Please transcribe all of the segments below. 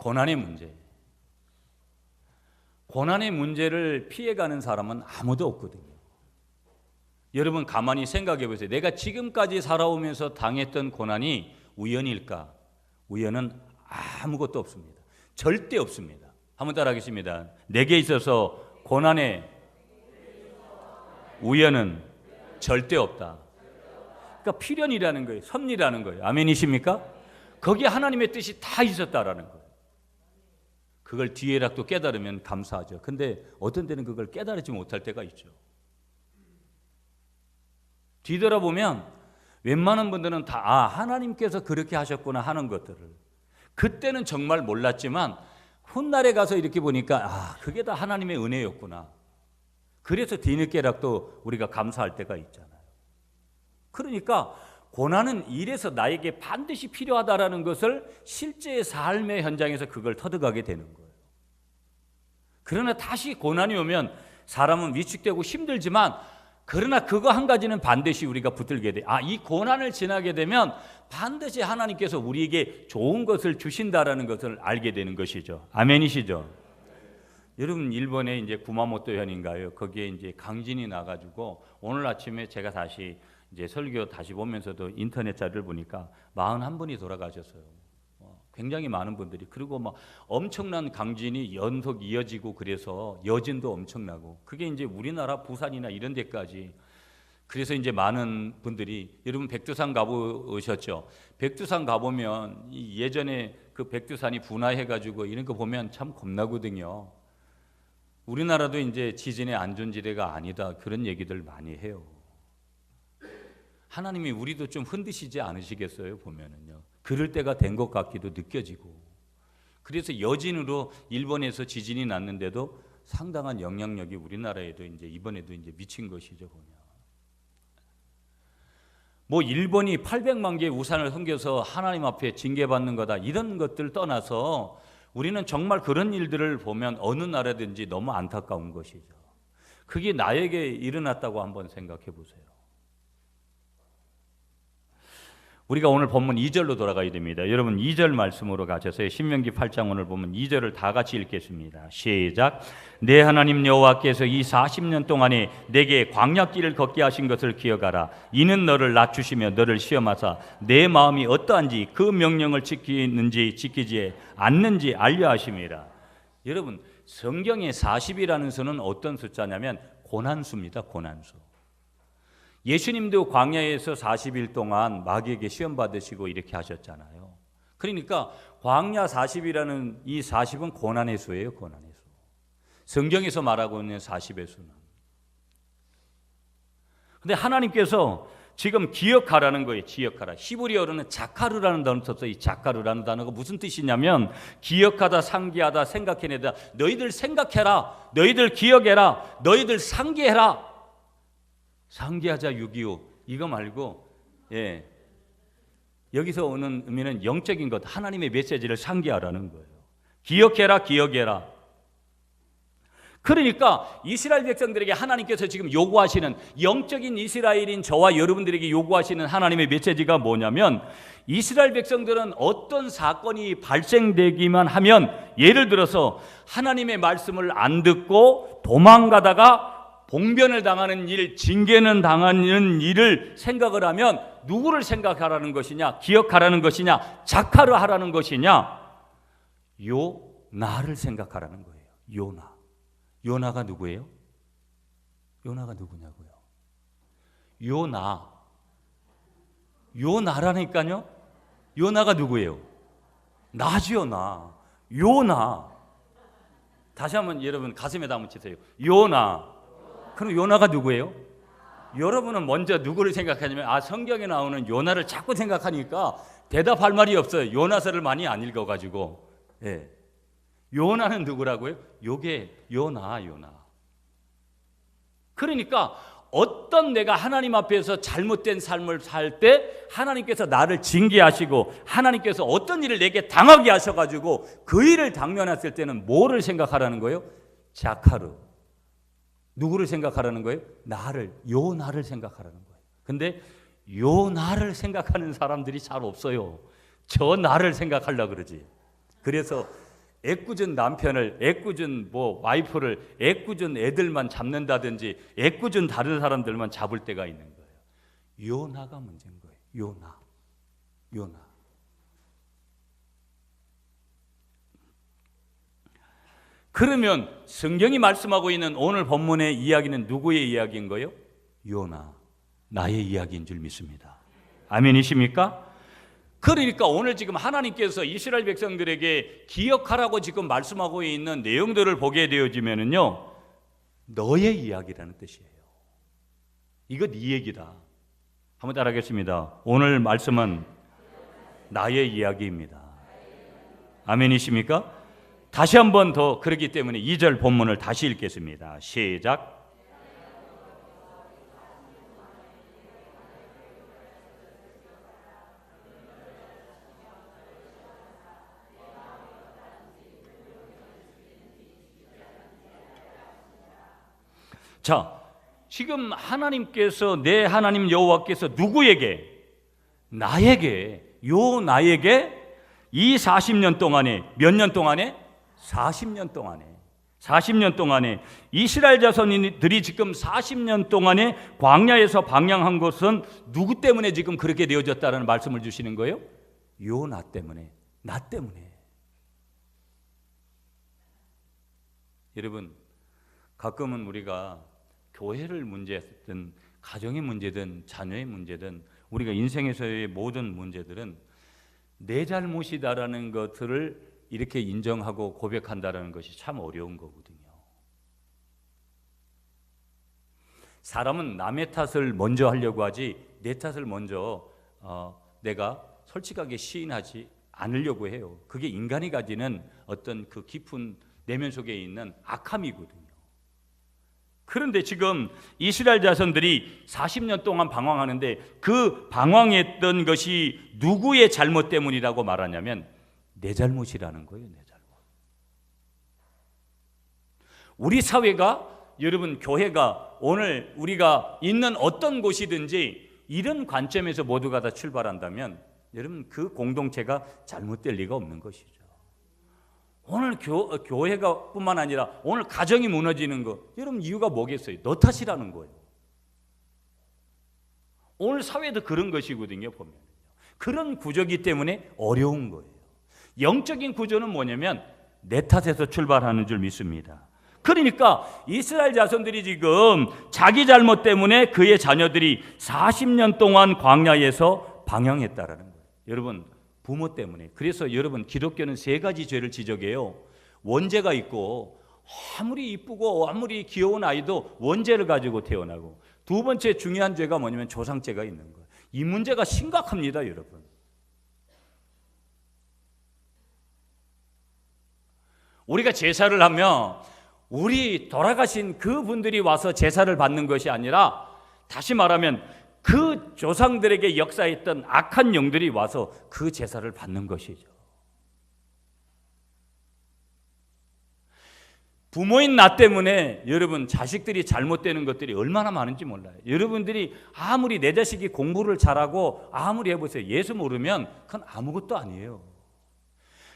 고난의 문제. 고난의 문제를 피해가는 사람은 아무도 없거든요. 여러분 가만히 생각해 보세요. 내가 지금까지 살아오면서 당했던 고난이 우연일까? 우연은 아무것도 없습니다. 절대 없습니다. 한번 따라하겠습니다. 내게 있어서 고난의 우연은 절대 없다. 그러니까 필연이라는 거예요. 섭리라는 거예요. 아멘이십니까? 거기에 하나님의 뜻이 다 있었다라는 거예요. 그걸 뒤에라도 깨달으면 감사하죠. 근데 어떤 때는 그걸 깨달지 못할 때가 있죠. 뒤돌아보면 웬만한 분들은 다 하나님께서 그렇게 하셨구나 하는 것들을 그때는 정말 몰랐지만 훗날에 가서 이렇게 보니까 그게 다 하나님의 은혜였구나. 그래서 뒤늦게라도 우리가 감사할 때가 있잖아요. 그러니까 고난은 이래서 나에게 반드시 필요하다라는 것을 실제 삶의 현장에서 그걸 터득하게 되는 거예요. 그러나 다시 고난이 오면 사람은 위축되고 힘들지만 그러나 그거 한 가지는 반드시 우리가 붙들게 돼. 이 고난을 지나게 되면 반드시 하나님께서 우리에게 좋은 것을 주신다라는 것을 알게 되는 것이죠. 아멘이시죠? 여러분 일본에 이제 구마모토 현인가요? 거기에 이제 강진이 나가지고 오늘 아침에 제가 다시 이제 설교 다시 보면서도 인터넷 자료를 보니까 41분이 돌아가셨어요. 굉장히 많은 분들이. 그리고 막 엄청난 강진이 연속 이어지고 그래서 여진도 엄청나고 그게 이제 우리나라 부산이나 이런 데까지. 그래서 이제 많은 분들이 여러분 백두산 가보셨죠? 백두산 가보면 예전에 그 백두산이 분화해가지고 이런 거 보면 참 겁나거든요. 우리나라도 이제 지진의 안전지대가 아니다 그런 얘기들 많이 해요. 하나님이 우리도 좀 흔드시지 않으시겠어요? 보면은요. 그럴 때가 된 것 같기도 느껴지고. 그래서 여진으로 일본에서 지진이 났는데도 상당한 영향력이 우리나라에도 이제 이번에도 이제 미친 것이죠, 보면. 뭐 일본이 800만 개의 우산을 숨겨서 하나님 앞에 징계받는 거다 이런 것들 떠나서 우리는 정말 그런 일들을 보면 어느 나라든지 너무 안타까운 것이죠. 그게 나에게 일어났다고 한번 생각해 보세요. 우리가 오늘 본문 2절로 돌아가야 됩니다. 여러분 2절 말씀으로 가셔서 신명기 8장 오늘 보면 2절을 다 같이 읽겠습니다. 시작. 내 하나님 여호와께서 이 40년 동안에 내게 광야길을 걷게 하신 것을 기억하라. 이는 너를 낮추시며 너를 시험하사 내 마음이 어떠한지 그 명령을 지키는지 지키지 않는지 알려 하심이라. 여러분 성경의 40이라는 수는 어떤 숫자냐면 고난수입니다. 고난수. 예수님도 광야에서 40일 동안 마귀에게 시험 받으시고 이렇게 하셨잖아요. 그러니까 광야 40이라는 이 40은 고난의 수예요. 고난의 수. 성경에서 말하고 있는 40의 수는. 근데 하나님께서 지금 기억하라는 거예요. 기억하라. 히브리어로는 자카르라는 단어 썼어요. 이 자카르라는 단어가 무슨 뜻이냐면 기억하다, 상기하다, 생각해내다. 너희들 생각해라. 너희들 기억해라. 너희들 상기해라. 상기하자 6.25 이거 말고 여기서 오는 의미는 영적인 것, 하나님의 메시지를 상기하라는 거예요. 기억해라, 기억해라. 그러니까 이스라엘 백성들에게 하나님께서 지금 요구하시는 영적인 이스라엘인 저와 여러분들에게 요구하시는 하나님의 메시지가 뭐냐면 이스라엘 백성들은 어떤 사건이 발생되기만 하면 예를 들어서 하나님의 말씀을 안 듣고 도망가다가 봉변을 당하는 일, 징계는 당하는 일을 생각을 하면 누구를 생각하라는 것이냐? 기억하라는 것이냐? 자카르 하라는 것이냐? 요나를 생각하라는 거예요. 요나. 요나가 누구예요? 요나가 누구냐고요? 요나. 요나라니까요. 요나가 누구예요? 나지요, 나. 요나. 다시 한번 여러분 가슴에다 한번 치세요. 요나. 그럼 요나가 누구예요? 여러분은 먼저 누구를 생각하냐면 성경에 나오는 요나를 자꾸 생각하니까 대답할 말이 없어요. 요나서를 많이 안 읽어가지고. 요나는 누구라고요? 요게 요나. 그러니까 어떤 내가 하나님 앞에서 잘못된 삶을 살 때 하나님께서 나를 징계하시고 하나님께서 어떤 일을 내게 당하게 하셔가지고 그 일을 당면했을 때는 뭐를 생각하라는 거예요? 자카르. 누구를 생각하라는 거예요? 요나를 생각하라는 거예요. 근데 요나를 생각하는 사람들이 잘 없어요. 저 나를 생각하려고 그러지. 그래서 애꿎은 남편을, 애꿎은 와이프를, 애꿎은 애들만 잡는다든지 애꿎은 다른 사람들만 잡을 때가 있는 거예요. 요나가 문제인 거예요. 요나. 그러면 성경이 말씀하고 있는 오늘 본문의 이야기는 누구의 이야기인 거예요? 요나, 나의 이야기인 줄 믿습니다. 아멘이십니까? 그러니까 오늘 지금 하나님께서 이스라엘 백성들에게 기억하라고 지금 말씀하고 있는 내용들을 보게 되어지면은요, 너의 이야기라는 뜻이에요. 이거 네 얘기다. 한번 따라하겠습니다. 오늘 말씀은 나의 이야기입니다. 아멘이십니까? 다시 한번 더 그렇기 때문에 2절 본문을 다시 읽겠습니다. 시작. 자, 지금 하나님께서, 내 하나님 여호와께서 누구에게? 나에게, 이 40년 동안에, 몇 년 동안에? 40년 동안에 이스라엘 자손들이 지금 40년 동안에 광야에서 방향한 것은 누구 때문에 지금 그렇게 되어졌다는 말씀을 주시는 거예요? 나 때문에. 여러분, 가끔은 우리가 교회를 문제든 가정의 문제든 자녀의 문제든 우리가 인생에서의 모든 문제들은 내 잘못이다라는 것들을 이렇게 인정하고 고백한다는 것이 참 어려운 거거든요. 사람은 남의 탓을 먼저 하려고 하지 내 탓을 먼저 내가 솔직하게 시인하지 않으려고 해요. 그게 인간이 가지는 어떤 그 깊은 내면 속에 있는 악함이거든요. 그런데 지금 이스라엘 자손들이 40년 동안 방황하는데 그 방황했던 것이 누구의 잘못 때문이라고 말하냐면 내 잘못이라는 거예요. 내 잘못. 우리 사회가, 여러분 교회가, 오늘 우리가 있는 어떤 곳이든지 이런 관점에서 모두가 다 출발한다면 여러분 그 공동체가 잘못될 리가 없는 것이죠. 오늘 교회가 뿐만 아니라 오늘 가정이 무너지는 거, 여러분 이유가 뭐겠어요? 너 탓이라는 거예요. 오늘 사회도 그런 것이거든요. 보면 그런 구조이기 때문에 어려운 거예요. 영적인 구조는 뭐냐면 내 탓에서 출발하는 줄 믿습니다. 그러니까 이스라엘 자손들이 지금 자기 잘못 때문에 그의 자녀들이 40년 동안 광야에서 방황했다라는 거예요. 여러분 부모 때문에. 그래서 여러분 기독교는 3가지 죄를 지적해요. 원죄가 있고 아무리 이쁘고 아무리 귀여운 아이도 원죄를 가지고 태어나고, 2번째 중요한 죄가 뭐냐면 조상죄가 있는 거예요. 이 문제가 심각합니다, 여러분. 우리가 제사를 하면 우리 돌아가신 그분들이 와서 제사를 받는 것이 아니라, 다시 말하면 그 조상들에게 역사했던 악한 영들이 와서 그 제사를 받는 것이죠. 부모인 나 때문에 여러분 자식들이 잘못되는 것들이 얼마나 많은지 몰라요. 여러분들이 아무리 내 자식이 공부를 잘하고 아무리 해보세요. 예수 모르면 그건 아무것도 아니에요.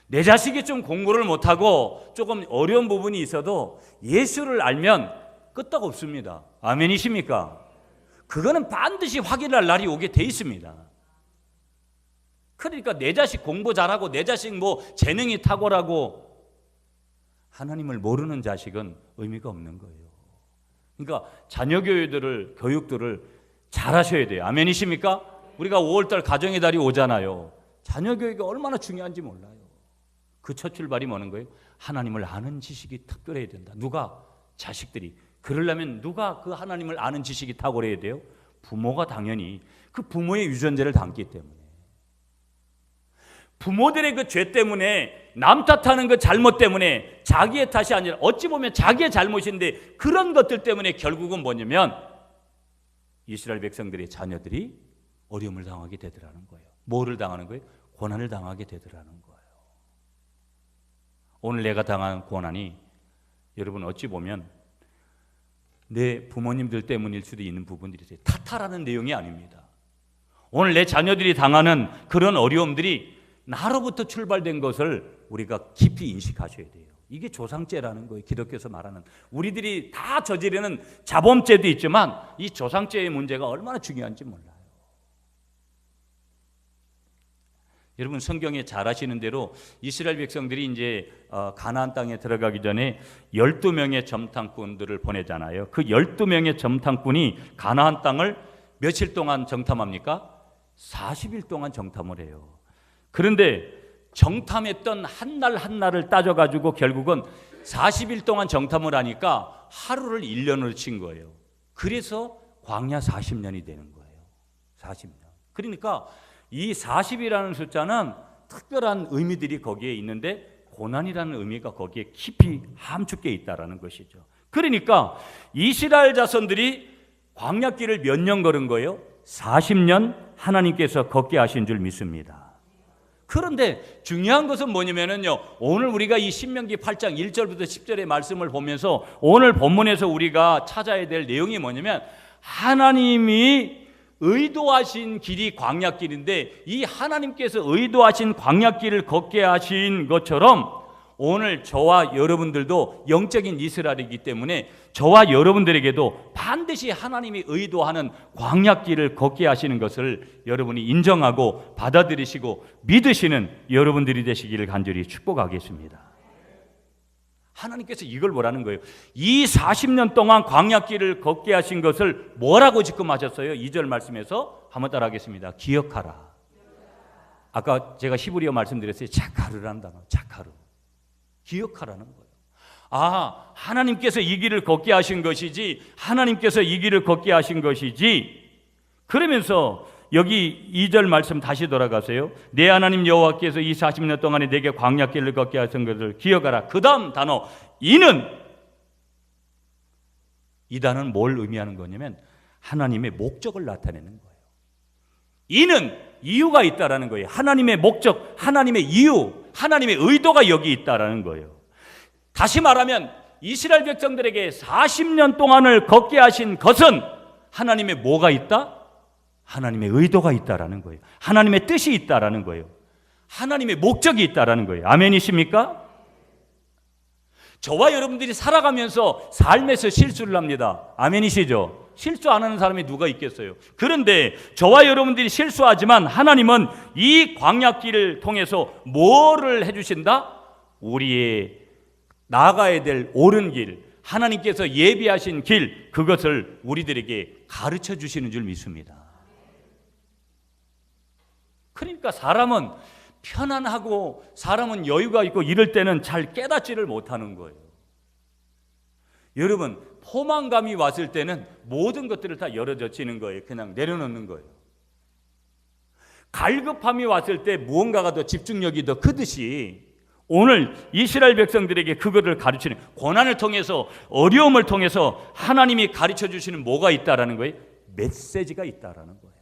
내 자식이 좀 공부를 못하고 조금 어려운 부분이 있어도 예수를 알면 끄떡 없습니다. 아멘이십니까? 그거는 반드시 확인할 날이 오게 돼 있습니다. 그러니까 내 자식 공부 잘하고 내 자식 재능이 탁월하고 하나님을 모르는 자식은 의미가 없는 거예요. 그러니까 자녀 교육들을 잘 하셔야 돼요. 아멘이십니까? 우리가 5월달 가정의 달이 오잖아요. 자녀 교육이 얼마나 중요한지 몰라요. 그 첫 출발이 뭐는 거예요? 하나님을 아는 지식이 특별해야 된다. 누가? 자식들이. 그러려면 누가 그 하나님을 아는 지식이 탁월해야 돼요? 부모가 당연히 그 부모의 유전자를 담기 때문에. 부모들의 그 죄 때문에, 남 탓하는 그 잘못 때문에, 자기의 탓이 아니라 어찌 보면 자기의 잘못인데 그런 것들 때문에 결국은 뭐냐면 이스라엘 백성들의 자녀들이 어려움을 당하게 되더라는 거예요. 뭐를 당하는 거예요? 고난을 당하게 되더라는 거예요. 오늘 내가 당한 고난이 여러분 어찌 보면 내 부모님들 때문일 수도 있는 부분들이 있어요. 탓하라는 내용이 아닙니다. 오늘 내 자녀들이 당하는 그런 어려움들이 나로부터 출발된 것을 우리가 깊이 인식하셔야 돼요. 이게 조상죄라는 거예요. 기독교에서 말하는. 우리들이 다 저지르는 자범죄도 있지만 이 조상죄의 문제가 얼마나 중요한지 몰라요. 여러분 성경에 잘 아시는 대로 이스라엘 백성들이 이제 가나안 땅에 들어가기 전에 12명의 정탐꾼들을 보내잖아요. 그 12명의 정탐꾼이 가나안 땅을 며칠 동안 정탐합니까? 40일 동안 정탐을 해요. 그런데 정탐했던 한 날 한 날을 따져가지고 결국은 40일 동안 정탐을 하니까 하루를 1년으로 친 거예요. 그래서 광야 40년이 되는 거예요. 40년. 그러니까 이 40이라는 숫자는 특별한 의미들이 거기에 있는데 고난이라는 의미가 거기에 깊이 함축되어 있다는 것이죠. 그러니까 이스라엘 자손들이 광야길을 몇 년 걸은 거예요? 40년 하나님께서 걷게 하신 줄 믿습니다. 그런데 중요한 것은 뭐냐면요, 오늘 우리가 이 신명기 8장 1절부터 10절의 말씀을 보면서 오늘 본문에서 우리가 찾아야 될 내용이 뭐냐면 하나님이 의도하신 길이 광야길인데 이 하나님께서 의도하신 광야길을 걷게 하신 것처럼 오늘 저와 여러분들도 영적인 이스라엘이기 때문에 저와 여러분들에게도 반드시 하나님이 의도하는 광야길을 걷게 하시는 것을 여러분이 인정하고 받아들이시고 믿으시는 여러분들이 되시기를 간절히 축복하겠습니다. 하나님께서 이걸 뭐라는 거예요? 이 40년 동안 광야길을 걷게 하신 것을 뭐라고 지금 하셨어요? 2절 말씀에서 한번 따라 하겠습니다. 기억하라. 아까 제가 히브리어 말씀드렸어요. 자카르라는 단어. 자카르. 기억하라는 거예요. 아, 하나님께서 이 길을 걷게 하신 것이지, 하나님께서 이 길을 걷게 하신 것이지. 그러면서 여기 2절 말씀 다시 돌아가세요. 내 하나님 여호와께서 이 40년 동안에 내게 광야길을 걷게 하신 것을 기억하라. 그 다음 단어 이는, 이 단어는 뭘 의미하는 거냐면 하나님의 목적을 나타내는 거예요. 이는 이유가 있다라는 거예요. 하나님의 목적, 하나님의 이유, 하나님의 의도가 여기 있다라는 거예요. 다시 말하면 이스라엘 백성들에게 40년 동안을 걷게 하신 것은 하나님의 뭐가 있다? 하나님의 의도가 있다라는 거예요. 하나님의 뜻이 있다라는 거예요. 하나님의 목적이 있다라는 거예요. 아멘이십니까? 저와 여러분들이 살아가면서 삶에서 실수를 합니다. 아멘이시죠? 실수 안 하는 사람이 누가 있겠어요? 그런데 저와 여러분들이 실수하지만 하나님은 이 광야길을 통해서 뭐를 해주신다? 우리의 나아가야 될 옳은 길, 하나님께서 예비하신 길, 그것을 우리들에게 가르쳐 주시는 줄 믿습니다. 그러니까 사람은 편안하고 사람은 여유가 있고 이럴 때는 잘 깨닫지를 못하는 거예요. 여러분, 포만감이 왔을 때는 모든 것들을 다 열어젖히는 거예요. 그냥 내려놓는 거예요. 갈급함이 왔을 때 무언가가 더 집중력이 더 크듯이 오늘 이스라엘 백성들에게 그거를 가르치는, 고난을 통해서, 어려움을 통해서 하나님이 가르쳐 주시는 뭐가 있다라는 거예요? 메시지가 있다라는 거예요.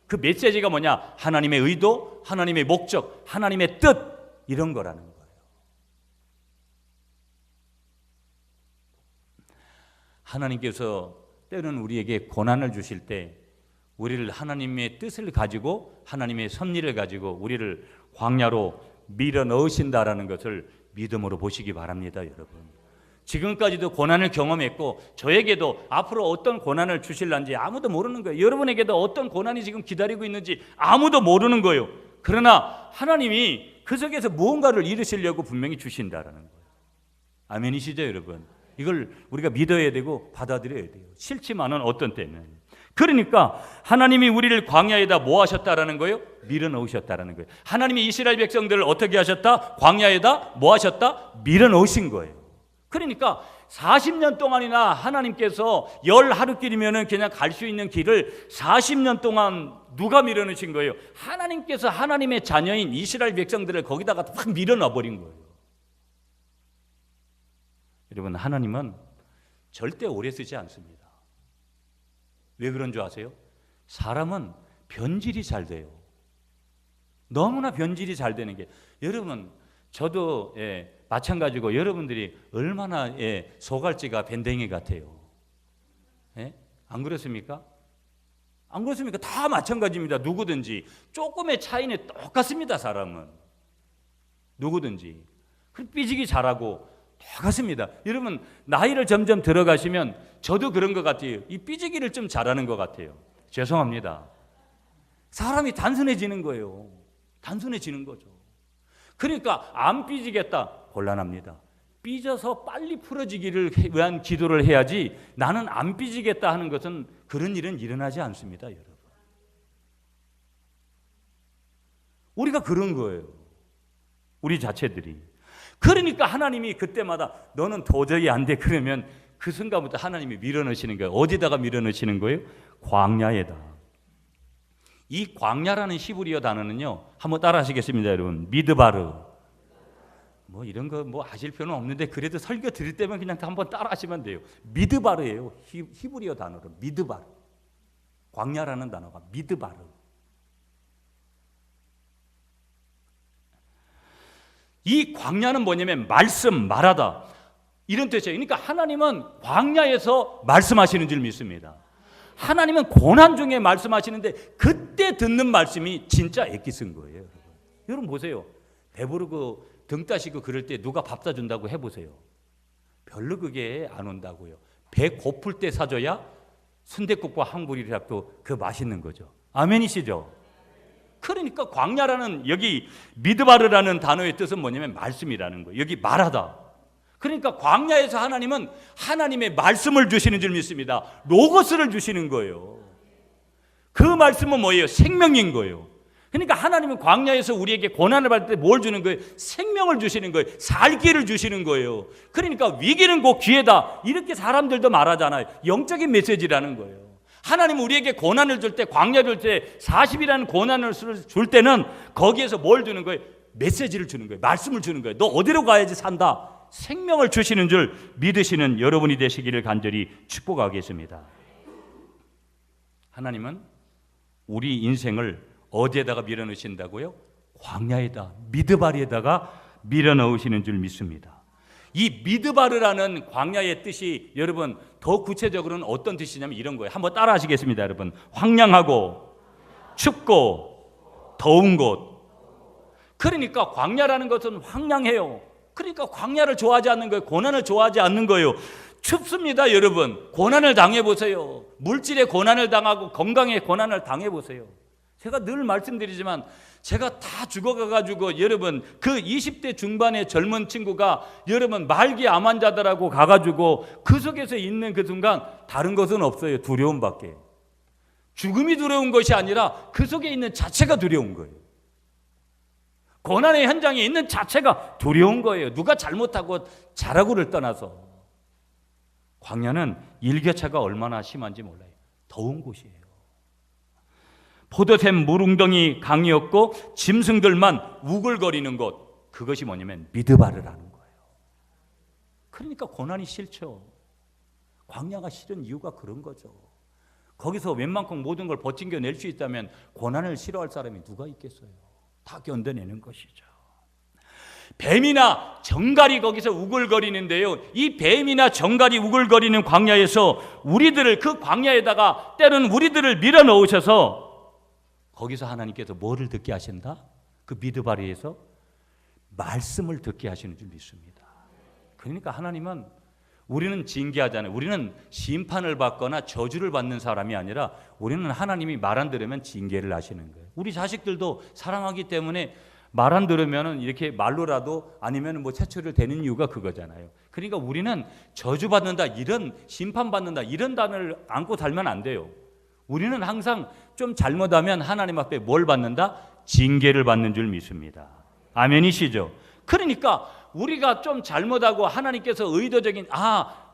그 메시지가 뭐냐? 하나님의 의도, 하나님의 목적, 하나님의 뜻, 이런 거라는 거예요. 하나님께서 때로는 우리에게 고난을 주실 때 우리를 하나님의 뜻을 가지고, 하나님의 섭리를 가지고 우리를 광야로 밀어 넣으신다라는 것을 믿음으로 보시기 바랍니다, 여러분. 지금까지도 고난을 경험했고 저에게도 앞으로 어떤 고난을 주실런지 아무도 모르는 거예요. 여러분에게도 어떤 고난이 지금 기다리고 있는지 아무도 모르는 거예요. 그러나 하나님이 그 속에서 무언가를 이루시려고 분명히 주신다라는 거예요. 아멘이시죠, 여러분? 이걸 우리가 믿어야 되고 받아들여야 돼요. 싫지만은 어떤 때는. 그러니까 하나님이 우리를 광야에다 뭐 하셨다라는 거예요? 밀어넣으셨다라는 거예요. 하나님이 이스라엘 백성들을 어떻게 하셨다? 광야에다 뭐 하셨다? 밀어넣으신 거예요. 그러니까 40년 동안이나 하나님께서 열 하루길이면은 그냥 갈 수 있는 길을 40년 동안 누가 밀어넣으신 거예요? 하나님께서 하나님의 자녀인 이스라엘 백성들을 거기다가 확 밀어넣어 버린 거예요. 여러분, 하나님은 절대 오래 쓰지 않습니다. 왜 그런 줄 아세요? 사람은 변질이 잘 돼요. 너무나 변질이 잘 되는 게, 여러분, 저도 마찬가지고 여러분들이 얼마나 소갈치가 밴댕이 같아요. 안 그렇습니까? 안 그렇습니까? 다 마찬가지입니다. 누구든지 조금의 차이는 똑같습니다. 사람은 누구든지 삐지기 잘하고 똑같습니다. 여러분 나이를 점점 들어가시면 저도 그런 것 같아요. 이 삐지기를 좀 잘하는 것 같아요. 죄송합니다. 사람이 단순해지는 거예요. 단순해지는 거죠. 그러니까 안 삐지겠다 곤란합니다. 삐져서 빨리 풀어지기를 위한 기도를 해야지 나는 안 삐지겠다 하는 것은 그런 일은 일어나지 않습니다. 여러분 우리가 그런 거예요. 우리 자체들이. 그러니까 하나님이 그때마다 너는 도저히 안 돼 그러면 그 순간부터 하나님이 밀어넣으시는 거예요. 어디다가 밀어넣으시는 거예요? 광야에다. 이 광야라는 히브리어 단어는요, 한번 따라 하시겠습니다, 여러분. 미드바르. 뭐 이런 거 뭐 아실 필요는 없는데 그래도 설교 드릴 때면 그냥 한번 따라 하시면 돼요. 미드바르예요. 히브리어 단어로 미드바르. 광야라는 단어가 미드바르. 이 광야는 뭐냐면 말씀, 말하다 이런 뜻이에요. 그러니까 하나님은 광야에서 말씀하시는 줄 믿습니다. 하나님은 고난 중에 말씀하시는데 그때 듣는 말씀이 진짜 애기 쓴 거예요. 여러분 보세요. 배부르고 등 따시고 그럴 때 누가 밥 사준다고 해보세요. 별로 그게 안 온다고요. 배 고플 때 사줘야 순댓국과 한국이라도 그 맛있는 거죠. 아멘이시죠? 그러니까 광야라는 여기 미드바르라는 단어의 뜻은 뭐냐면 말씀이라는 거예요. 여기 말하다. 그러니까 광야에서 하나님은 하나님의 말씀을 주시는 줄 믿습니다. 로고스를 주시는 거예요. 그 말씀은 뭐예요? 생명인 거예요. 그러니까 하나님은 광야에서 우리에게 고난을 받을 때 뭘 주는 거예요? 생명을 주시는 거예요. 살기를 주시는 거예요. 그러니까 위기는 곧 기회다. 이렇게 사람들도 말하잖아요. 영적인 메시지라는 거예요. 하나님은 우리에게 고난을 줄 때, 광야를 줄 때, 40이라는 고난을 줄 때는 거기에서 뭘 주는 거예요? 메시지를 주는 거예요. 말씀을 주는 거예요. 너 어디로 가야지 산다. 생명을 주시는 줄 믿으시는 여러분이 되시기를 간절히 축복하겠습니다. 하나님은 우리 인생을 어디에다가 밀어넣으신다고요? 광야에다, 미드바르에다가 밀어넣으시는 줄 믿습니다. 이 미드바르라는 광야의 뜻이 여러분 더 구체적으로는 어떤 뜻이냐면 이런 거예요. 한번 따라 하시겠습니다, 여러분. 황량하고 춥고 더운 곳. 그러니까 광야라는 것은 황량해요. 그러니까 광야를 좋아하지 않는 거예요. 고난을 좋아하지 않는 거예요. 춥습니다, 여러분. 고난을 당해보세요. 물질의 고난을 당하고 건강의 고난을 당해보세요. 제가 늘 말씀드리지만 제가 다 죽어가가지고 여러분 그 20대 중반의 젊은 친구가 여러분 말기 암 환자들하고 가가지고 그 속에서 있는 그 순간 다른 것은 없어요. 두려움밖에. 죽음이 두려운 것이 아니라 그 속에 있는 자체가 두려운 거예요. 고난의 현장에 있는 자체가 두려운 거예요. 누가 잘못하고 잘하고를 떠나서. 광야는 일교차가 얼마나 심한지 몰라요. 더운 곳이에요. 포도샘 물웅덩이 강이었고 짐승들만 우글거리는 곳. 그것이 뭐냐면 미드바르라는 거예요. 그러니까 고난이 싫죠. 광야가 싫은 이유가 그런 거죠. 거기서 웬만큼 모든 걸 버팅겨낼 수 있다면 고난을 싫어할 사람이 누가 있겠어요. 다 견뎌내는 것이죠. 뱀이나 정갈이 거기서 우글거리는데요. 이 뱀이나 정갈이 우글거리는 광야에서 우리들을 그 광야에다가 때로는 우리들을 밀어넣으셔서 거기서 하나님께서 뭐를 듣게 하신다? 그 미드바르에서 말씀을 듣게 하시는 줄 믿습니다. 그러니까 하나님은 우리는 징계하잖아요. 우리는 심판을 받거나 저주를 받는 사람이 아니라 우리는 하나님이 말 안 들으면 징계를 하시는 거예요. 우리 자식들도 사랑하기 때문에 말 안 들으면 이렇게 말로라도 아니면 뭐 채처를 대는 이유가 그거잖아요. 그러니까 우리는 저주받는다, 이런 심판받는다, 이런 단어를 안고 살면 안 돼요. 우리는 항상 좀 잘못하면 하나님 앞에 뭘 받는다? 징계를 받는 줄 믿습니다. 아멘이시죠? 그러니까 우리가 좀 잘못하고 하나님께서 의도적인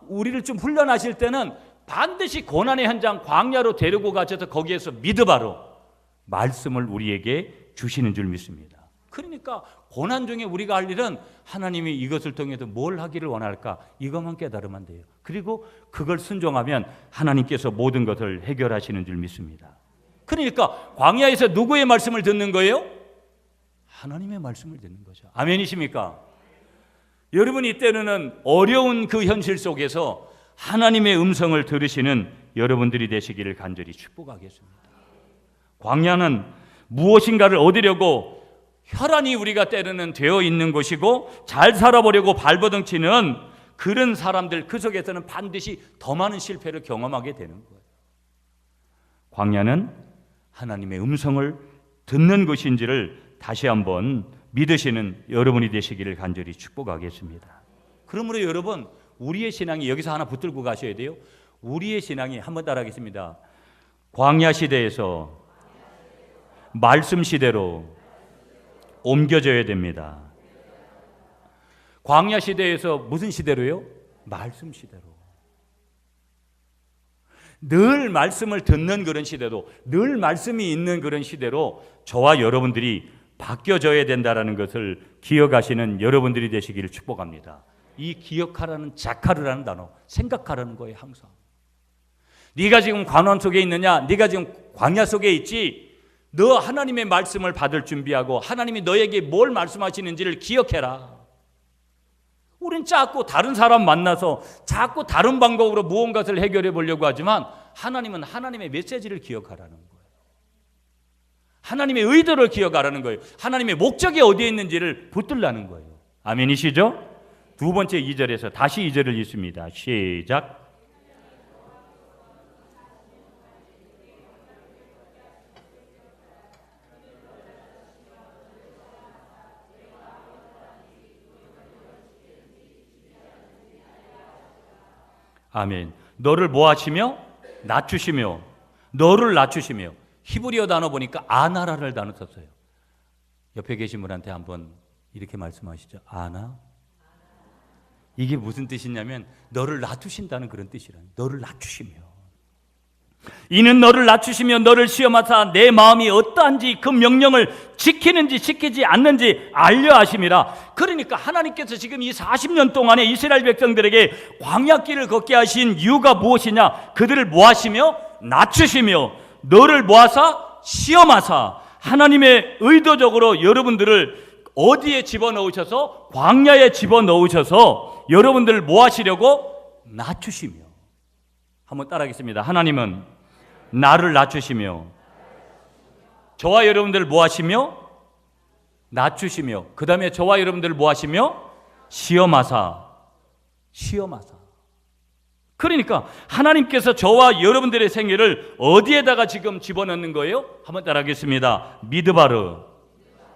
우리를 좀 훈련하실 때는 반드시 고난의 현장 광야로 데리고 가셔서 거기에서 미드바르 말씀을 우리에게 주시는 줄 믿습니다. 그러니까 고난 중에 우리가 할 일은 하나님이 이것을 통해서 뭘 하기를 원할까? 이것만 깨달으면 돼요. 그리고 그걸 순종하면 하나님께서 모든 것을 해결하시는 줄 믿습니다. 그러니까 광야에서 누구의 말씀을 듣는 거예요? 하나님의 말씀을 듣는 거죠. 아멘이십니까? 여러분이 이때는 어려운 그 현실 속에서 하나님의 음성을 들으시는 여러분들이 되시기를 간절히 축복하겠습니다. 광야는 무엇인가를 얻으려고 혈안이 우리가 때로는 되어 있는 곳이고, 잘 살아보려고 발버둥치는 그런 사람들, 그 속에서는 반드시 더 많은 실패를 경험하게 되는 거예요. 광야는 하나님의 음성을 듣는 것인지를 다시 한번 믿으시는 여러분이 되시기를 간절히 축복하겠습니다. 그러므로 여러분, 우리의 신앙이 여기서 하나 붙들고 가셔야 돼요. 우리의 신앙이, 한번 따라하겠습니다. 광야 시대에서 말씀 시대로 옮겨져야 됩니다. 광야 시대에서 무슨 시대로요? 말씀 시대로. 늘 말씀을 듣는 그런 시대로, 늘 말씀이 있는 그런 시대로 저와 여러분들이 바뀌어져야 된다는 것을 기억하시는 여러분들이 되시기를 축복합니다. 이 기억하라는, 자카르라는 단어, 생각하라는 거예요. 항상 네가 지금 관원 속에 있느냐, 네가 지금 광야 속에 있지, 너 하나님의 말씀을 받을 준비하고 하나님이 너에게 뭘 말씀하시는지를 기억해라. 우린 자꾸 다른 사람 만나서 자꾸 다른 방법으로 무언가를 해결해 보려고 하지만, 하나님은 하나님의 메시지를 기억하라는 거예요. 하나님의 의도를 기억하라는 거예요. 하나님의 목적이 어디에 있는지를 붙들라는 거예요. 아멘이시죠? 두 번째 2절에서 다시 2절을 읽습니다. 시작. 아멘. 너를 뭐 하시며? 낮추시며. 너를 낮추시며. 히브리어 단어 보니까 아나라를 단어 썼어요. 옆에 계신 분한테 한번 이렇게 말씀하시죠. 아나? 이게 무슨 뜻이냐면 너를 낮추신다는 그런 뜻이라요. 너를 낮추시며. 이는 너를 낮추시며 너를 시험하사 내 마음이 어떠한지 그 명령을 지키는지 지키지 않는지 알려 하심이라. 그러니까 하나님께서 지금 이 40년 동안에 이스라엘 백성들에게 광야길을 걷게 하신 이유가 무엇이냐? 그들을 뭐 하시며? 낮추시며 너를 모아사 시험하사. 하나님의 의도적으로 여러분들을 어디에 집어넣으셔서? 광야에 집어넣으셔서 여러분들을 뭐 하시려고? 낮추시며. 한번 따라하겠습니다. 하나님은 나를 낮추시며 저와 여러분들을 뭐 하시며? 낮추시며, 그 다음에 저와 여러분들을 뭐 하시며? 시험하사. 시험하사. 그러니까 하나님께서 저와 여러분들의 생애를 어디에다가 지금 집어넣는 거예요? 한번 따라하겠습니다. 미드바르.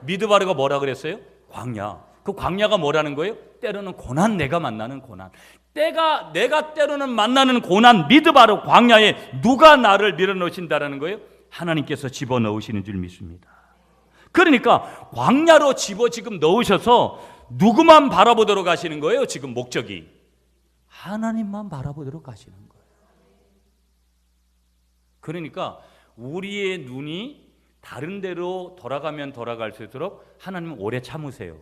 미드바르가 뭐라 그랬어요? 광야. 그 광야가 뭐라는 거예요? 때로는 고난, 내가 만나는 고난. 내가 때로는 만나는 고난, 미드바르 광야에 누가 나를 밀어넣으신다라는 거예요? 하나님께서 집어넣으시는 줄 믿습니다. 그러니까 광야로 지금 넣으셔서 누구만 바라보도록 하시는 거예요? 지금 목적이 하나님만 바라보도록 하시는 거예요. 그러니까 우리의 눈이 다른 데로 돌아가면 돌아갈수록 하나님은 오래 참으세요.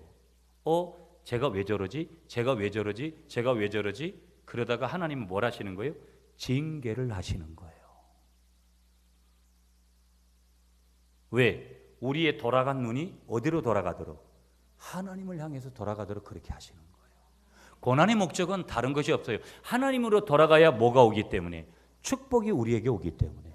제가 왜 저러지? 제가 왜 저러지? 제가 왜 저러지? 그러다가 하나님은 뭘 하시는 거예요? 징계를 하시는 거예요. 왜? 우리의 돌아간 눈이 어디로 돌아가도록? 하나님을 향해서 돌아가도록 그렇게 하시는 거예요. 고난의 목적은 다른 것이 없어요. 하나님으로 돌아가야 뭐가 오기 때문에? 축복이 우리에게 오기 때문에.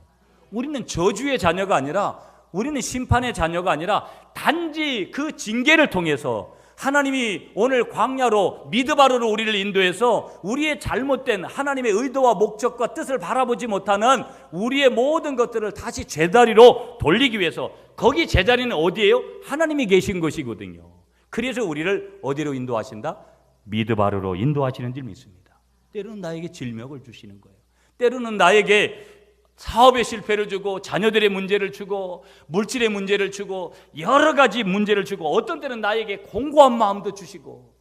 우리는 저주의 자녀가 아니라, 우리는 심판의 자녀가 아니라 단지 그 징계를 통해서 하나님이 오늘 광야로 미드바르로 우리를 인도해서 우리의 잘못된 하나님의 의도와 목적과 뜻을 바라보지 못하는 우리의 모든 것들을 다시 제자리로 돌리기 위해서, 거기 제자리는 어디예요? 하나님이 계신 것이거든요. 그래서 우리를 어디로 인도하신다? 미드바르로 인도하시는 줄 믿습니다. 때로는 나에게 질병을 주시는 거예요. 때로는 나에게 사업의 실패를 주고, 자녀들의 문제를 주고, 물질의 문제를 주고, 여러 가지 문제를 주고, 어떤 때는 나에게 공고한 마음도 주시고,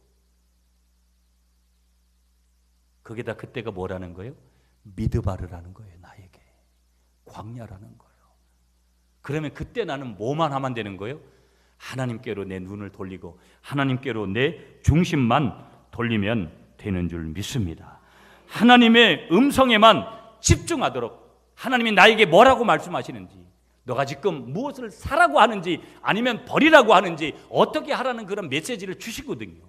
거기다 그때가 뭐라는 거예요? 미드바르라는 거예요. 나에게 광야라는 거예요. 그러면 그때 나는 뭐만 하면 되는 거예요? 하나님께로 내 눈을 돌리고 하나님께로 내 중심만 돌리면 되는 줄 믿습니다. 하나님의 음성에만 집중하도록, 하나님이 나에게 뭐라고 말씀하시는지, 너가 지금 무엇을 사라고 하는지 아니면 버리라고 하는지 어떻게 하라는 그런 메시지를 주시거든요.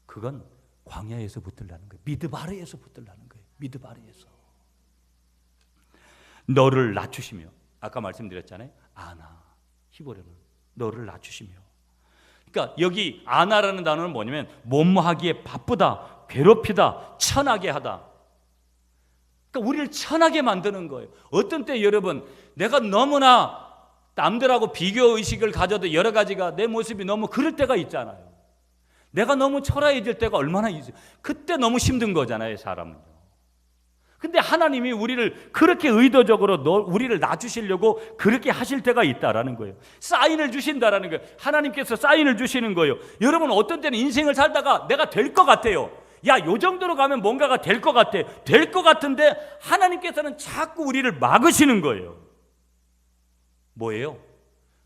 그건 광야에서 붙들라는 거예요. 미드바르에서 붙들라는 거예요. 미드바르에서. 너를 낮추시며, 아까 말씀드렸잖아요. 아나, 히브리어로 너를 낮추시며. 그러니까 여기 아나라는 단어는 뭐냐면 뭐뭐하기에 바쁘다, 괴롭히다, 천하게 하다. 그러니까 우리를 천하게 만드는 거예요. 어떤 때 여러분, 내가 너무나 남들하고 비교 의식을 가져도 여러 가지가 내 모습이 너무 그럴 때가 있잖아요. 내가 너무 초라해질 때가 얼마나 있어요. 그때 너무 힘든 거잖아요, 사람은요. 근데 하나님이 우리를 그렇게 의도적으로 우리를 낮추시려고 그렇게 하실 때가 있다라는 거예요. 사인을 주신다라는 거예요. 하나님께서 사인을 주시는 거예요. 여러분, 어떤 때는 인생을 살다가 내가 될 것 같아요. 야, 요 정도로 가면 뭔가가 될 것 같아. 될 것 같은데 하나님께서는 자꾸 우리를 막으시는 거예요. 뭐예요?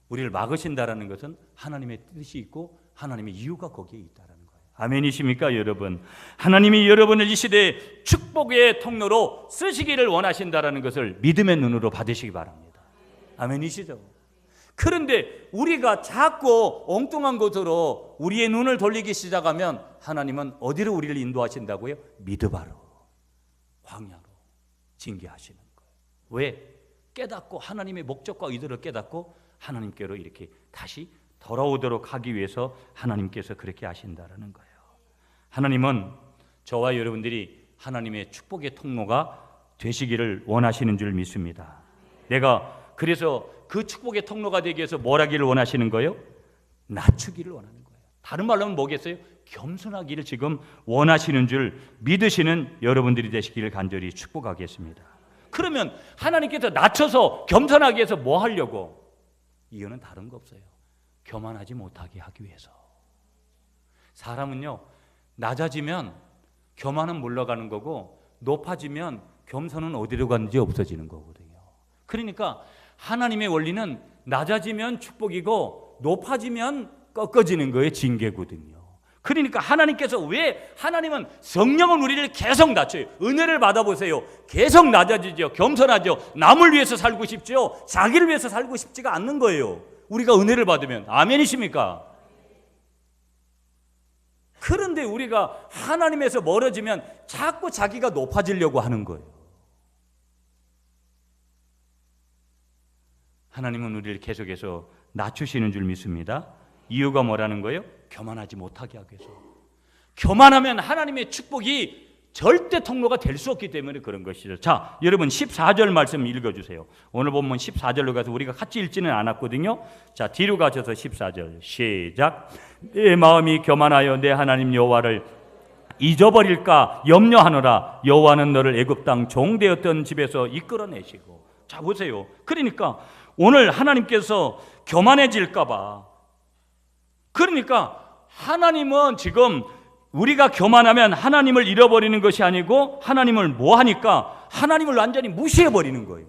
우리를 막으신다라는 것은 하나님의 뜻이 있고 하나님의 이유가 거기에 있다라는 거예요. 아멘이십니까, 여러분? 하나님이 여러분을 이 시대의 축복의 통로로 쓰시기를 원하신다라는 것을 믿음의 눈으로 받으시기 바랍니다. 아멘이시죠? 그런데 우리가 자꾸 엉뚱한 곳으로 우리의 눈을 돌리기 시작하면 하나님은 어디로 우리를 인도하신다고요? 미드바로, 광야로 징계하시는 거예요. 왜? 깨닫고 하나님의 목적과 의도를 깨닫고 하나님께로 이렇게 다시 돌아오도록 하기 위해서 하나님께서 그렇게 하신다라는 거예요. 하나님은 저와 여러분들이 하나님의 축복의 통로가 되시기를 원하시는 줄 믿습니다. 내가 그래서 그 축복의 통로가 되기 위해서 뭘 하기를 원하시는 거예요? 낮추기를 원하는 거예요. 다른 말로 하면 뭐겠어요? 겸손하기를 지금 원하시는 줄 믿으시는 여러분들이 되시기를 간절히 축복하겠습니다. 그러면 하나님께서 낮춰서 겸손하게 해서 뭐 하려고? 이유는 다른 거 없어요. 교만하지 못하게 하기 위해서. 사람은요, 낮아지면 교만은 물러가는 거고 높아지면 겸손은 어디로 가는지 없어지는 거거든요. 그러니까 하나님의 원리는 낮아지면 축복이고 높아지면 꺾어지는 거예요. 징계거든요. 그러니까 하나님께서 왜 하나님은 성령은 우리를 계속 낮춰요. 은혜를 받아보세요. 계속 낮아지죠. 겸손하죠. 남을 위해서 살고 싶죠. 자기를 위해서 살고 싶지가 않는 거예요. 우리가 은혜를 받으면. 아멘이십니까? 그런데 우리가 하나님에서 멀어지면 자꾸 자기가 높아지려고 하는 거예요. 하나님은 우리를 계속해서 낮추시는 줄 믿습니다. 이유가 뭐라는 거예요? 교만하지 못하게 하기 위해서. 교만하면 하나님의 축복이 절대 통로가 될 수 없기 때문에 그런 것이죠. 자, 여러분 14절 말씀 읽어주세요. 오늘 본문 14절로 가서 우리가 같이 읽지는 않았거든요. 자, 뒤로 가셔서 14절 시작. 내 마음이 교만하여 내 하나님 여호와를 잊어버릴까 염려하노라. 여호와는 너를 애굽 땅 종되었던 집에서 이끌어내시고. 자, 보세요. 그러니까 오늘 하나님께서 교만해질까 봐, 그러니까 하나님은 지금 우리가 교만하면 하나님을 잃어버리는 것이 아니고 하나님을 뭐 하니까 하나님을 완전히 무시해버리는 거예요.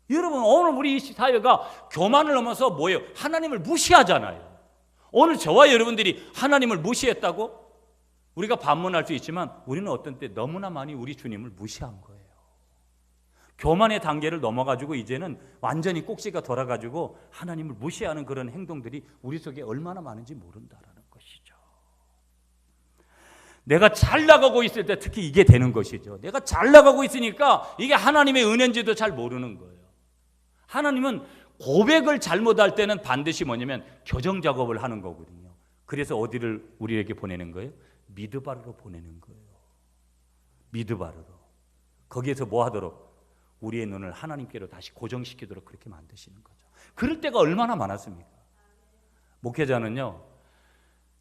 여러분, 오늘 우리 사회가 교만을 넘어서 뭐예요? 하나님을 무시하잖아요. 오늘 저와 여러분들이 하나님을 무시했다고? 우리가 반문할 수 있지만 우리는 어떤 때 너무나 많이 우리 주님을 무시한 거예요. 교만의 단계를 넘어가지고 이제는 완전히 꼭지가 돌아가지고 하나님을 무시하는 그런 행동들이 우리 속에 얼마나 많은지 모른다라는 것이죠. 내가 잘 나가고 있을 때 특히 이게 되는 것이죠. 내가 잘 나가고 있으니까 이게 하나님의 은혜인지도 잘 모르는 거예요. 하나님은 고백을 잘못할 때는 반드시 뭐냐면 교정 작업을 하는 거거든요. 그래서 어디를 우리에게 보내는 거예요? 미드바르로 보내는 거예요. 미드바르로. 거기에서 뭐 하도록? 우리의 눈을 하나님께로 다시 고정시키도록 그렇게 만드시는 거죠. 그럴 때가 얼마나 많았습니까? 목회자는요,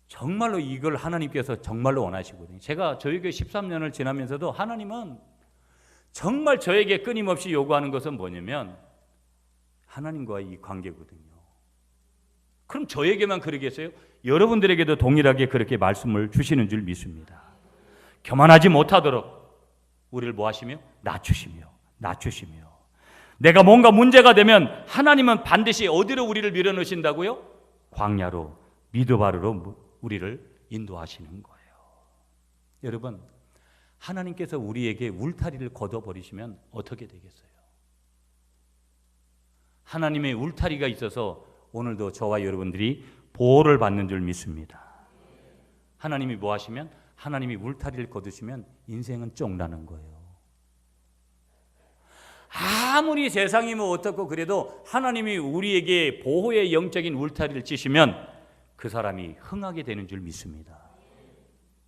정말로 이걸 하나님께서 정말로 원하시거든요. 제가 저희 교회 13년을 지나면서도 하나님은 정말 저에게 끊임없이 요구하는 것은 뭐냐면 하나님과의 이 관계거든요. 그럼 저에게만 그러겠어요? 여러분들에게도 동일하게 그렇게 말씀을 주시는 줄 믿습니다. 교만하지 못하도록 우리를 뭐 하시며? 낮추시며. 내가 뭔가 문제가 되면 하나님은 반드시 어디로 우리를 밀어넣으신다고요? 광야로, 미드바르로 우리를 인도하시는 거예요. 여러분, 하나님께서 우리에게 울타리를 걷어버리시면 어떻게 되겠어요? 하나님의 울타리가 있어서 오늘도 저와 여러분들이 보호를 받는 줄 믿습니다. 하나님이 뭐 하시면? 하나님이 울타리를 걷으시면 인생은 쫑나는 거예요. 아무리 세상이 뭐 어떻고 그래도 하나님이 우리에게 보호의 영적인 울타리를 치시면 그 사람이 흥하게 되는 줄 믿습니다.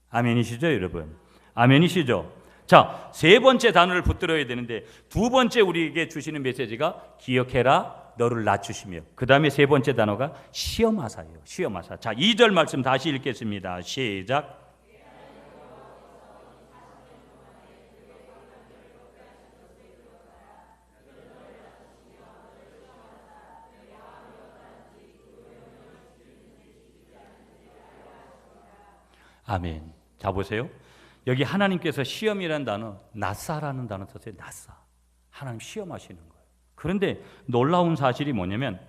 아멘이시죠, 여러분? 아멘이시죠? 자, 세 번째 단어를 붙들어야 되는데 두 번째 우리에게 주시는 메시지가 기억해라 너를 낮추시며, 그 다음에 세 번째 단어가 시험하사예요. 시험하사. 자, 2절 말씀 다시 읽겠습니다. 시작. 아멘. 자, 보세요. 여기 하나님께서 시험이라는 단어, 낫사라는 단어 썼어요. 낫사. 하나님 시험하시는 거예요. 그런데 놀라운 사실이 뭐냐면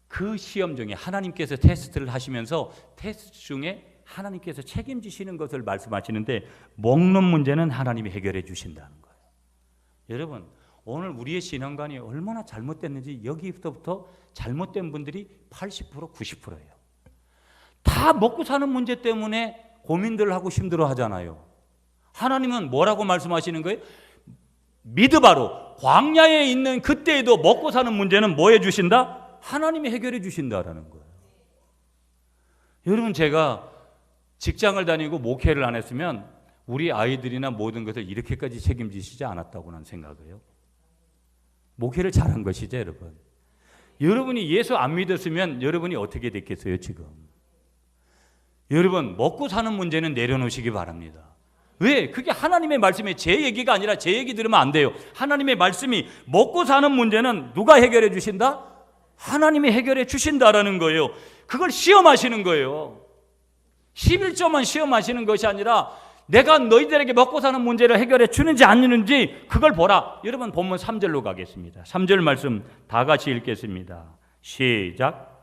그 시험 중에 하나님께서 테스트를 하시면서 테스트 중에 하나님께서 책임지시는 것을 말씀하시는데 먹는 문제는 하나님이 해결해 주신다는 거예요. 여러분, 오늘 우리의 신앙관이 얼마나 잘못됐는지 여기부터 잘못된 분들이 80% 90%예요. 다 먹고 사는 문제 때문에 고민들 하고 힘들어 하잖아요. 하나님은 뭐라고 말씀하시는 거예요? 미드바로 광야에 있는 그때에도 먹고 사는 문제는 뭐 해주신다? 하나님이 해결해 주신다라는 거예요. 여러분, 제가 직장을 다니고 목회를 안 했으면 우리 아이들이나 모든 것을 이렇게까지 책임지시지 않았다고 난 생각해요. 목회를 잘한 것이죠, 여러분. 여러분이 예수 안 믿었으면 여러분이 어떻게 됐겠어요, 지금? 여러분, 먹고 사는 문제는 내려놓으시기 바랍니다. 왜? 그게 하나님의 말씀이 제 얘기가 아니라 제 얘기 들으면 안 돼요. 하나님의 말씀이 먹고 사는 문제는 누가 해결해 주신다? 하나님이 해결해 주신다라는 거예요. 그걸 시험하시는 거예요. 11조만 시험하시는 것이 아니라 내가 너희들에게 먹고 사는 문제를 해결해 주는지 안 주는지 그걸 보라. 여러분, 본문 3절로 가겠습니다. 3절 말씀 다 같이 읽겠습니다. 시작.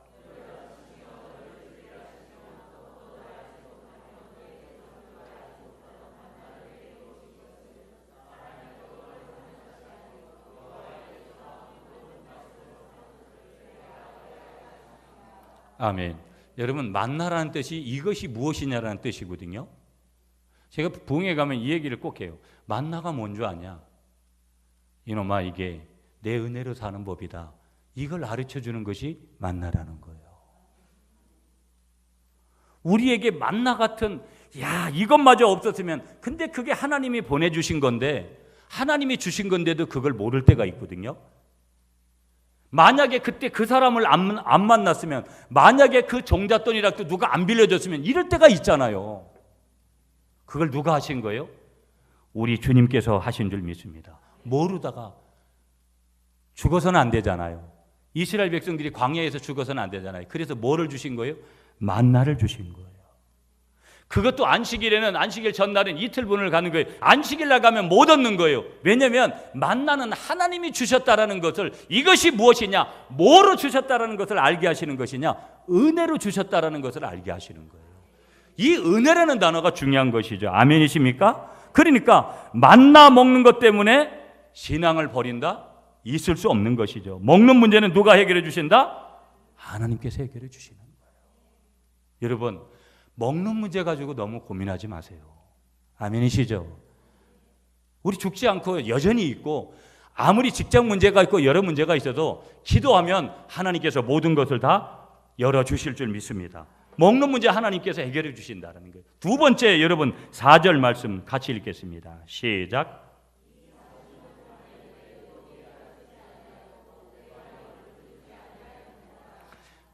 아멘. 여러분, 만나라는 뜻이 이것이 무엇이냐라는 뜻이거든요. 제가 부흥회 가면 이 얘기를 꼭 해요. 만나가 뭔 줄 아냐? 이놈아, 이게 내 은혜로 사는 법이다. 이걸 가르쳐 주는 것이 만나라는 거예요. 우리에게 만나 같은, 야, 이것마저 없었으면, 근데 그게 하나님이 보내주신 건데, 하나님이 주신 건데도 그걸 모를 때가 있거든요. 만약에 그때 그 사람을 안 만났으면, 만약에 그 종잣돈이라도 누가 안 빌려줬으면 이럴 때가 있잖아요. 그걸 누가 하신 거예요? 우리 주님께서 하신 줄 믿습니다. 모르다가 죽어서는 안 되잖아요. 이스라엘 백성들이 광야에서 죽어서는 안 되잖아요. 그래서 뭐를 주신 거예요? 만나를 주신 거예요. 그것도 안식일에는, 안식일 전날은 이틀분을 가는 거예요. 안식일 나가면 못 얻는 거예요. 왜냐하면 만나는 하나님이 주셨다라는 것을, 이것이 무엇이냐, 뭐로 주셨다라는 것을 알게 하시는 것이냐, 은혜로 주셨다라는 것을 알게 하시는 거예요. 이 은혜라는 단어가 중요한 것이죠. 아멘이십니까? 그러니까 만나 먹는 것 때문에 신앙을 버린다? 있을 수 없는 것이죠. 먹는 문제는 누가 해결해 주신다? 하나님께서 해결해 주시는 거예요. 여러분, 먹는 문제 가지고 너무 고민하지 마세요. 아멘이시죠? 우리 죽지 않고 여전히 있고, 아무리 직장 문제가 있고 여러 문제가 있어도 기도하면 하나님께서 모든 것을 다 열어주실 줄 믿습니다. 먹는 문제 하나님께서 해결해 주신다는 거예요. 두 번째, 여러분 4절 말씀 같이 읽겠습니다. 시작.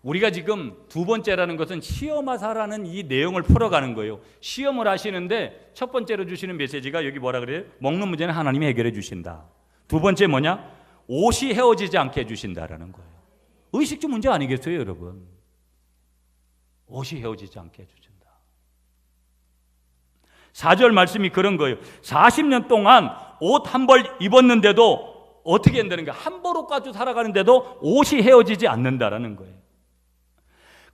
우리가 지금 두 번째라는 것은 시험하사라는 이 내용을 풀어가는 거예요. 시험을 하시는데 첫 번째로 주시는 메시지가 여기 뭐라 그래요? 먹는 문제는 하나님이 해결해 주신다. 두 번째 뭐냐? 옷이 헤어지지 않게 해주신다라는 거예요. 의식주 문제 아니겠어요, 여러분? 옷이 헤어지지 않게 해주신다. 4절 말씀이 그런 거예요. 40년 동안 옷 한 벌 입었는데도 어떻게 한다는 거예요? 한 벌 옷 가지고 살아가는데도 옷이 헤어지지 않는다라는 거예요.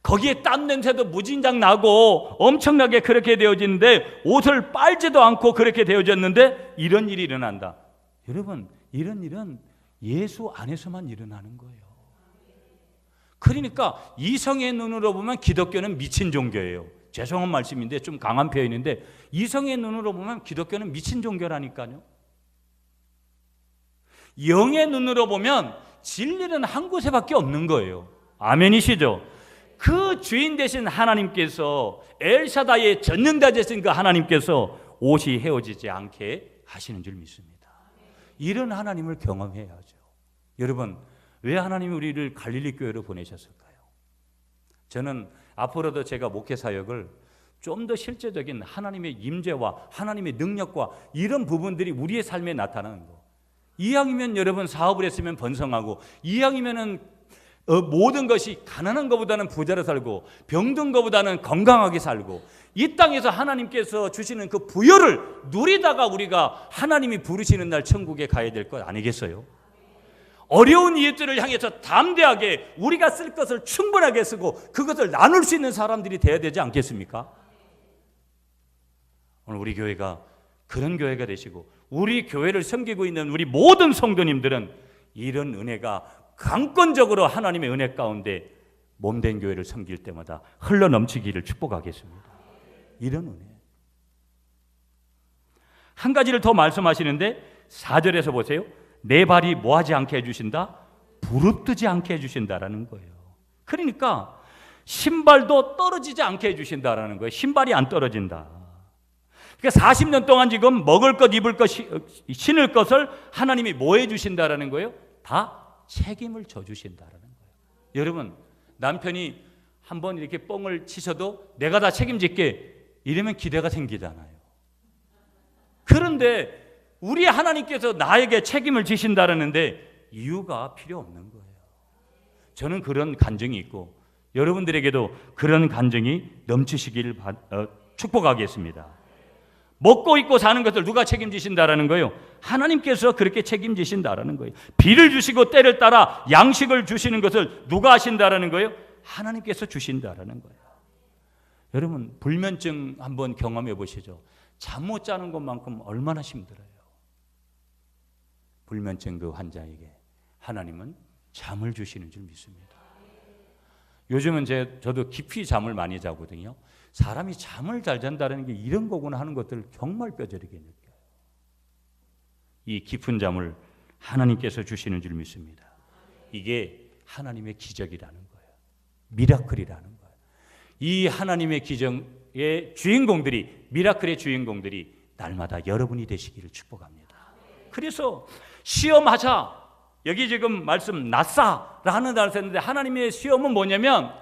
거기에 땀 냄새도 무진장 나고 엄청나게 그렇게 되어지는데 옷을 빨지도 않고 그렇게 되어졌는데 이런 일이 일어난다. 여러분, 이런 일은 예수 안에서만 일어나는 거예요. 그러니까 이성의 눈으로 보면 기독교는 미친 종교예요. 죄송한 말씀인데 좀 강한 표현인데, 이성의 눈으로 보면 기독교는 미친 종교라니까요. 영의 눈으로 보면 진리는 한 곳에밖에 없는 거예요. 아멘이시죠? 그 주인 되신 하나님께서, 엘샤다이의 전능자 되신 그 하나님께서 옷이 헤어지지 않게 하시는 줄 믿습니다. 이런 하나님을 경험해야죠. 여러분, 왜 하나님이 우리를 갈릴리 교회로 보내셨을까요? 저는 앞으로도 제가 목회 사역을 좀 더 실제적인 하나님의 임재와 하나님의 능력과 이런 부분들이 우리의 삶에 나타나는 거. 이왕이면 여러분 사업을 했으면 번성하고, 이왕이면은 모든 것이 가난한 것보다는 부자로 살고, 병든 것보다는 건강하게 살고, 이 땅에서 하나님께서 주시는 그 부여를 누리다가 우리가 하나님이 부르시는 날 천국에 가야 될 것 아니겠어요? 어려운 이웃들을 향해서 담대하게 우리가 쓸 것을 충분하게 쓰고 그것을 나눌 수 있는 사람들이 되어야 되지 않겠습니까? 오늘 우리 교회가 그런 교회가 되시고, 우리 교회를 섬기고 있는 우리 모든 성도님들은 이런 은혜가 강권적으로 하나님의 은혜 가운데 몸된 교회를 섬길 때마다 흘러넘치기를 축복하겠습니다. 이런 은혜. 한 가지를 더 말씀하시는데 4절에서 보세요. 내 발이 뭐하지 않게 해주신다? 부릅뜨지 않게 해주신다라는 거예요. 그러니까 신발도 떨어지지 않게 해주신다라는 거예요. 신발이 안 떨어진다. 그러니까 40년 동안 지금 먹을 것, 입을 것, 신을 것을 하나님이 뭐 해주신다라는 거예요? 다 책임을 져주신다라는 거예요. 여러분, 남편이 한번 이렇게 뻥을 치셔도 내가 다 책임질게 이러면 기대가 생기잖아요. 그런데 우리 하나님께서 나에게 책임을 지신다라는데 이유가 필요 없는 거예요. 저는 그런 간증이 있고 여러분들에게도 그런 간증이 넘치시기를 축복하겠습니다. 먹고 입고 사는 것을 누가 책임지신다라는 거예요? 하나님께서 그렇게 책임지신다라는 거예요. 비를 주시고 때를 따라 양식을 주시는 것을 누가 하신다라는 거예요? 하나님께서 주신다라는 거예요. 여러분, 불면증 한번 경험해 보시죠. 잠 못 자는 것만큼 얼마나 힘들어요. 불면증 그 환자에게 하나님은 잠을 주시는 줄 믿습니다. 요즘은 저도 깊이 잠을 많이 자거든요. 사람이 잠을 잘 잔다는 게 이런 거구나 하는 것들을 정말 뼈저리게 느껴요. 이 깊은 잠을 하나님께서 주시는 줄 믿습니다. 이게 하나님의 기적이라는 거예요. 미라클이라는 거예요. 이 하나님의 기적의 주인공들이, 미라클의 주인공들이 날마다 여러분이 되시기를 축복합니다. 그래서 시험하자, 여기 지금 말씀 낫사라 하는 단어를 썼는데, 하나님의 시험은 뭐냐면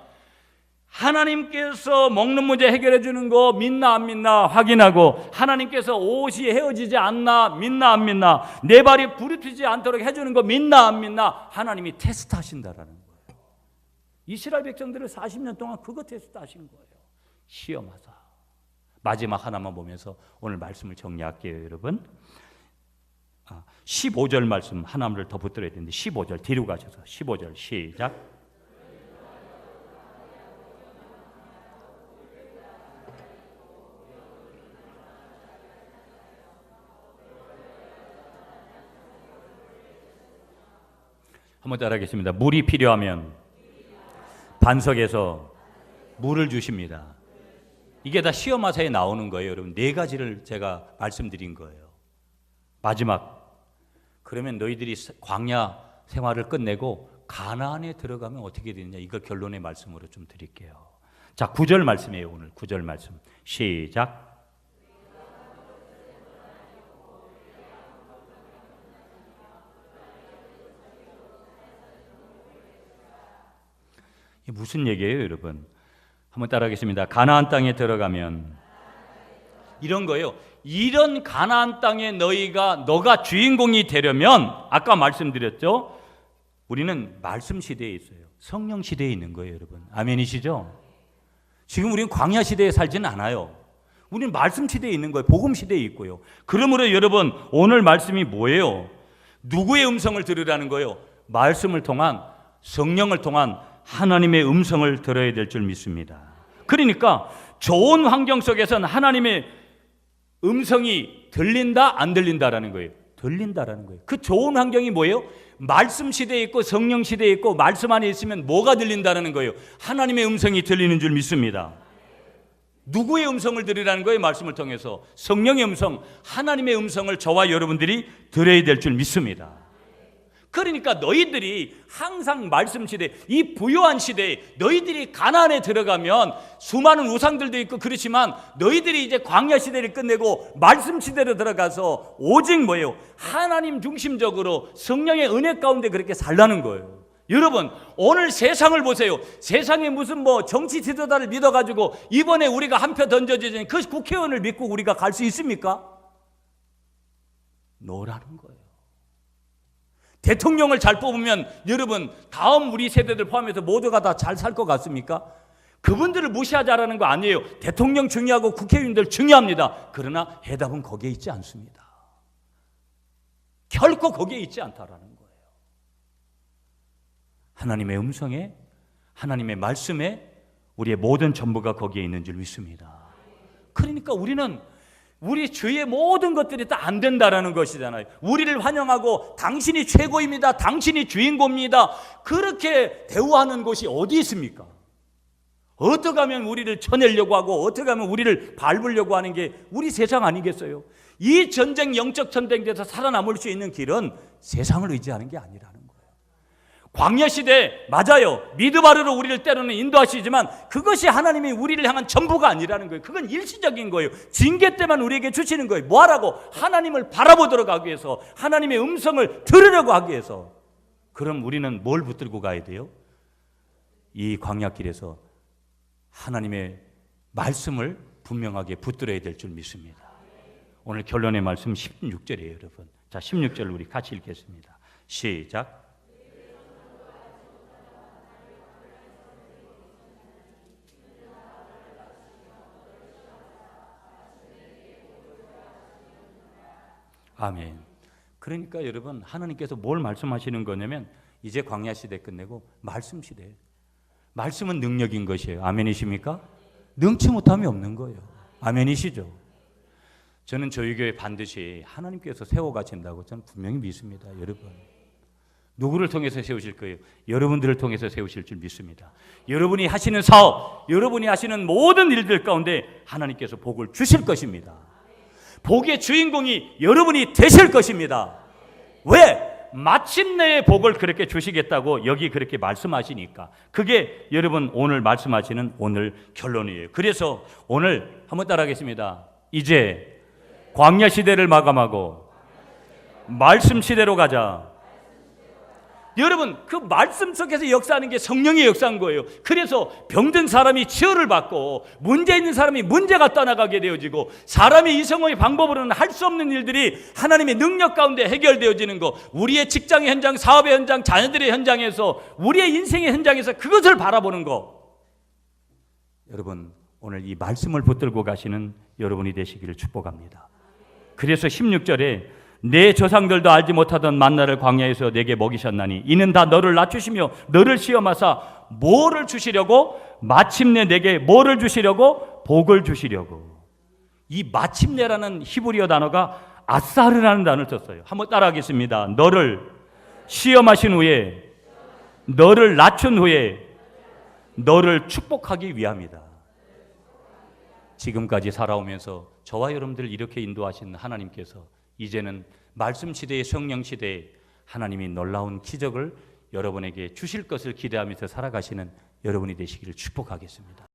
하나님께서 먹는 문제 해결해 주는 거 믿나 안 믿나 확인하고, 하나님께서 옷이 헤어지지 않나 믿나 안 믿나, 내 발이 부르트지 않도록 해주는 거 믿나 안 믿나 하나님이 테스트하신다라는 거예요. 이스라엘 백성들을 40년 동안 그거 테스트하신 거예요. 시험하자. 마지막 하나만 보면서 오늘 말씀을 정리할게요. 여러분, 15절 말씀 하나를 더 붙들어야 되는데 15절 뒤로 가셔서 15절 시작. 한번 따라하겠습니다. 물이 필요하면 반석에서 물을 주십니다. 이게 다 시험하사에 나오는 거예요. 여러분, 네 가지를 제가 말씀드린 거예요. 마지막, 그러면 너희들이 광야 생활을 끝내고 가나안에 들어가면 어떻게 되느냐, 이걸 결론의 말씀으로 좀 드릴게요. 자, 9절 말씀이에요. 오늘 9절 말씀 시작. 이게 무슨 얘기예요, 여러분? 한번 따라하겠습니다. 가나안 땅에 들어가면 이런 거예요. 이런 가나안 땅에 너가 주인공이 되려면, 아까 말씀드렸죠, 우리는 말씀 시대에 있어요. 성령 시대에 있는 거예요, 여러분. 아멘이시죠? 지금 우리는 광야 시대에 살지는 않아요. 우리는 말씀 시대에 있는 거예요. 복음 시대에 있고요. 그러므로 여러분, 오늘 말씀이 뭐예요? 누구의 음성을 들으라는 거예요? 말씀을 통한, 성령을 통한 하나님의 음성을 들어야 될 줄 믿습니다. 그러니까 좋은 환경 속에서는 하나님의 음성이 들린다 안 들린다라는 거예요. 들린다라는 거예요. 그 좋은 환경이 뭐예요? 말씀 시대에 있고 성령 시대에 있고 말씀 안에 있으면 뭐가 들린다라는 거예요? 하나님의 음성이 들리는 줄 믿습니다. 누구의 음성을 들으라는 거예요? 말씀을 통해서 성령의 음성, 하나님의 음성을 저와 여러분들이 들어야 될 줄 믿습니다. 그러니까 너희들이 항상 말씀 시대, 이 부요한 시대에 너희들이 가나안에 들어가면 수많은 우상들도 있고 그렇지만 너희들이 이제 광야 시대를 끝내고 말씀 시대로 들어가서 오직 뭐예요? 하나님 중심적으로 성령의 은혜 가운데 그렇게 살라는 거예요. 여러분, 오늘 세상을 보세요. 세상에 무슨 정치 지도자를 믿어가지고 이번에 우리가 한 표 던져지는 그 국회의원을 믿고 우리가 갈 수 있습니까? 노라는 거예요. 대통령을 잘 뽑으면 여러분 다음 우리 세대들 포함해서 모두가 다 잘 살 것 같습니까? 그분들을 무시하자라는 거 아니에요. 대통령 중요하고 국회의원들 중요합니다. 그러나 해답은 거기에 있지 않습니다. 결코 거기에 있지 않다라는 거예요. 하나님의 음성에, 하나님의 말씀에 우리의 모든 전부가 거기에 있는 줄 믿습니다. 그러니까 우리는 우리 주위의 모든 것들이 다 안 된다라는 것이잖아요. 우리를 환영하고 당신이 최고입니다, 당신이 주인공입니다, 그렇게 대우하는 곳이 어디 있습니까? 어떻게 하면 우리를 쳐내려고 하고 어떻게 하면 우리를 밟으려고 하는 게 우리 세상 아니겠어요? 이 전쟁, 영적 전쟁에서 살아남을 수 있는 길은 세상을 의지하는 게 아니라는 거예요. 광야 시대 맞아요. 미드바르로 우리를 때로는 인도하시지만 그것이 하나님이 우리를 향한 전부가 아니라는 거예요. 그건 일시적인 거예요. 징계 때만 우리에게 주시는 거예요. 뭐하라고? 하나님을 바라보도록 하기 위해서, 하나님의 음성을 들으려고 하기 위해서. 그럼 우리는 뭘 붙들고 가야 돼요? 이 광야길에서 하나님의 말씀을 분명하게 붙들어야 될 줄 믿습니다. 오늘 결론의 말씀 16절이에요, 여러분. 자, 16절 우리 같이 읽겠습니다. 시작. 아멘. 그러니까 여러분, 하나님께서 뭘 말씀하시는 거냐면 이제 광야 시대 끝내고 말씀 시대예요. 말씀은 능력인 것이에요. 아멘이십니까? 능치 못함이 없는 거예요. 아멘이시죠? 저는 저희 교회 반드시 하나님께서 세워가신다고 저는 분명히 믿습니다. 여러분, 누구를 통해서 세우실 거예요? 여러분들을 통해서 세우실 줄 믿습니다. 여러분이 하시는 사업, 여러분이 하시는 모든 일들 가운데 하나님께서 복을 주실 것입니다. 복의 주인공이 여러분이 되실 것입니다. 왜? 마침내의 복을 그렇게 주시겠다고 여기 그렇게 말씀하시니까. 그게 여러분 오늘 말씀하시는 오늘 결론이에요. 그래서 오늘 한번 따라하겠습니다. 이제 광야 시대를 마감하고 말씀 시대로 가자. 여러분, 그 말씀 속에서 역사하는 게 성령의 역사인 거예요. 그래서 병든 사람이 치유를 받고 문제 있는 사람이 문제가 떠나가게 되어지고 사람이 이성의 방법으로는 할 수 없는 일들이 하나님의 능력 가운데 해결되어지는 거, 우리의 직장의 현장, 사업의 현장, 자녀들의 현장에서, 우리의 인생의 현장에서 그것을 바라보는 거. 여러분, 오늘 이 말씀을 붙들고 가시는 여러분이 되시기를 축복합니다. 그래서 16절에 내 조상들도 알지 못하던 만나를 광야에서 내게 먹이셨나니 이는 다 너를 낮추시며 너를 시험하사 뭐를 주시려고? 마침내 내게 뭐를 주시려고? 복을 주시려고. 이 마침내라는 히브리어 단어가 아사르라는 단어를 썼어요. 한번 따라하겠습니다. 너를 시험하신 후에, 너를 낮춘 후에 너를 축복하기 위함이다. 지금까지 살아오면서 저와 여러분들을 이렇게 인도하신 하나님께서 이제는 말씀 시대의 성령 시대에 하나님이 놀라운 기적을 여러분에게 주실 것을 기대하면서 살아가시는 여러분이 되시기를 축복하겠습니다.